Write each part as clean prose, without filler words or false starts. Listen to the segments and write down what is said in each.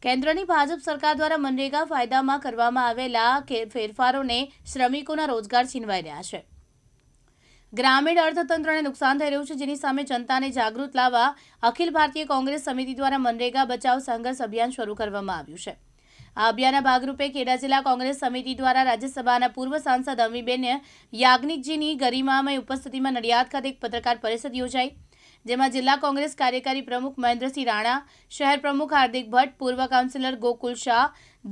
કેન્દ્રની ભાજપ સરકાર દ્વારા મનરેગા ફાયદામાં કરવામાં આવેલા ફેરફારોને શ્રમિકોના રોજગાર છીનવાઈ રહ્યા છે. ગ્રામીણ અર્થતંત્રને નુકસાન થઈ રહ્યું છે, જેની સામે જનતાને જાગૃત લાવવા અખિલ ભારતીય કોંગ્રેસ સમિતિ દ્વારા મનરેગા બચાવ સંઘર્ષ અભિયાન શરૂ કરવામાં આવ્યું છે. આ અભિયાનના ભાગરૂપે ખેડા જિલ્લા કોંગ્રેસ સમિતિ દ્વારા રાજ્યસભાના પૂર્વ સાંસદ અમીબેન યાજ્ઞિકજીની ગરિમામય ઉપસ્થિતિમાં નડિયાદ ખાતે એક પત્રકાર પરિષદ યોજાઈ, જેમાં જિલ્લા કોંગ્રેસ કાર્યકારી પ્રમુખ મહેન્દ્રસિંહ રાણા, શહેર પ્રમુખ હાર્દિક ભટ્ટ, પૂર્વ કાઉન્સિલર ગોકુલ શાહ,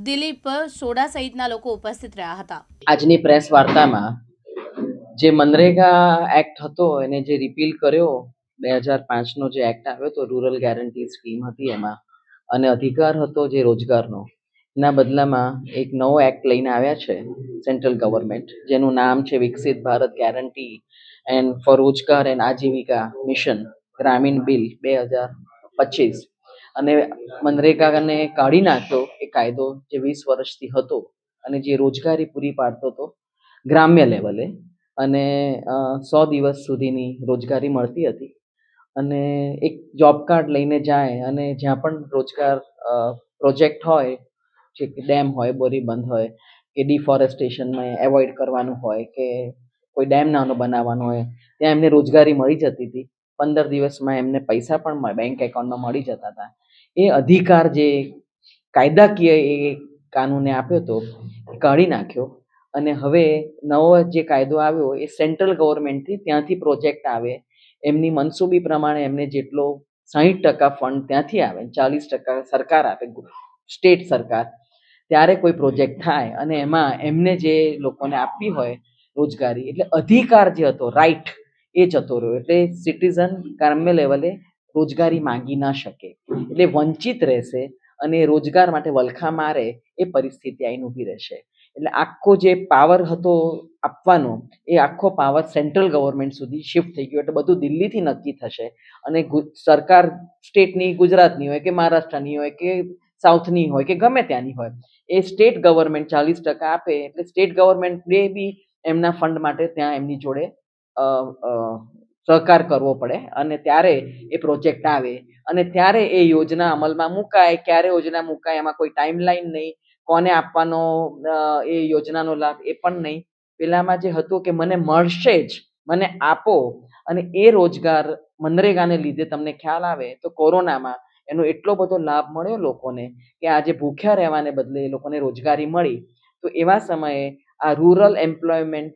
દિલીપ સોડા સહિતના લોકો ઉપસ્થિત રહ્યા હતા. આજની પ્રેસ વાર્તામાં જે મનરેગા એક્ટ હતો એને જે રિપીલ કર્યો 2005નો જે એક્ટ આવ્યો તો રૂરલ ગેરંટી સ્કીમ હતી એમાં, અને અધિકાર હતો જે રોજગારનો, એના બદલામાં એક નવો એક્ટ લઈને આવ્યા છે સેન્ટ્રલ ગવર્મેન્ટ, જેનું નામ છે વિકસિત ભારત ગેરંટી એન્ડ ફોર રોજગાર એન્ડ આજીવિકા મિશન ગ્રામીણ બિલ 2025. અને મનરેગાને કાઢી નાખ્યો એ કાયદો જે 20 વર્ષથી હતો અને જે રોજગારી પૂરી પાડતો હતો ગ્રામ્ય લેવલે, અને 100 દિવસ સુધીની રોજગારી મળતી હતી. અને એક જોબ કાર્ડ લઈને જાય અને જ્યાં પણ રોજગાર પ્રોજેક્ટ હોય, જે ડેમ હોય, બોરી બંધ હોય, કે ડિફોરેસ્ટેશનમાં એવોઇડ કરવાનું હોય, કે કોઈ ડેમ નાનો બનાવવાનો હોય, ત્યાં એમને રોજગારી મળી જતી હતી. 15 દિવસમાં એમને પૈસા પણ બેંક એકાઉન્ટમાં મળી જતા હતા. એ અધિકાર જે કાયદાકીય એ કાનૂને આપ્યો હતો એ કાઢી નાખ્યો, અને હવે નવો જે કાયદો આવ્યો એ સેન્ટ્રલ ગવર્મેન્ટથી ત્યાંથી પ્રોજેક્ટ આવે, એમની મનસૂબી પ્રમાણે એમને જેટલો 60% ફંડ ત્યાંથી આવે, 40% સરકાર આપે, સ્ટેટ સરકાર, ત્યારે કોઈ પ્રોજેક્ટ થાય અને એમાં એમને જે લોકોને આપવી હોય રોજગારી, એટલે અધિકાર જે હતો, રાઈટ, એ જતો રહ્યો. એટલે સિટીઝન ગ્રામ્ય લેવલે રોજગારી માંગી ના શકે, એટલે વંચિત રહેશે અને રોજગાર માટે વલખા મારે એ પરિસ્થિતિ આવીને ઊભી રહેશે. એટલે આખો જે પાવર હતો આપવાનો, એ આખો પાવર સેન્ટ્રલ ગવર્મેન્ટ સુધી શિફ્ટ થઈ ગયો. એટલે બધું દિલ્હીથી નક્કી થશે, અને સરકાર સ્ટેટની, ગુજરાતની હોય કે મહારાષ્ટ્રની હોય કે સાઉથની હોય કે ગમે ત્યાંની હોય, એ સ્ટેટ ગવર્મેન્ટ 40% આપે, એટલે સ્ટેટ ગવર્મેન્ટને બી એમના ફંડ માટે ત્યાં એમની જોડે સહકાર કરવો પડે, અને ત્યારે એ પ્રોજેક્ટ આવે અને ત્યારે એ યોજના અમલમાં મુકાય. ક્યારે યોજના મુકાય એમાં કોઈ ટાઈમલાઈન નહીં, કોને આપવાનો એ યોજનાનો લાભ એ પણ નહીં. પેલામાં જે હતું કે મને મળશે જ, મને આપો, અને એ રોજગાર મનરેગાને લીધે તમને ખ્યાલ આવે તો કોરોનામાં એનો એટલો બધો લાભ મળ્યો લોકોને કે આજે ભૂખ્યા રહેવાને બદલે એ લોકોને રોજગારી મળી. તો એવા સમયે આ રૂરલ એમ્પ્લોયમેન્ટ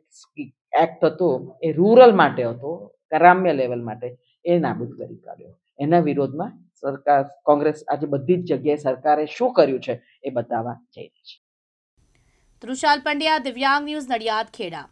એક્ટ હતો એ રૂરલ માટે હતો, ગ્રામ્ય લેવલ માટે, એ નાબૂદ કરી કાઢ્યો. એના વિરોધમાં સરકાર, કોંગ્રેસ આજે બધી જ જગ્યાએ સરકારે શું કર્યું છે એ બતાવવા જઈ રહી છે. તૃષાલ પંડ્યા, દિવ્યાંગ ન્યૂઝ, નડિયાદ, ખેડા.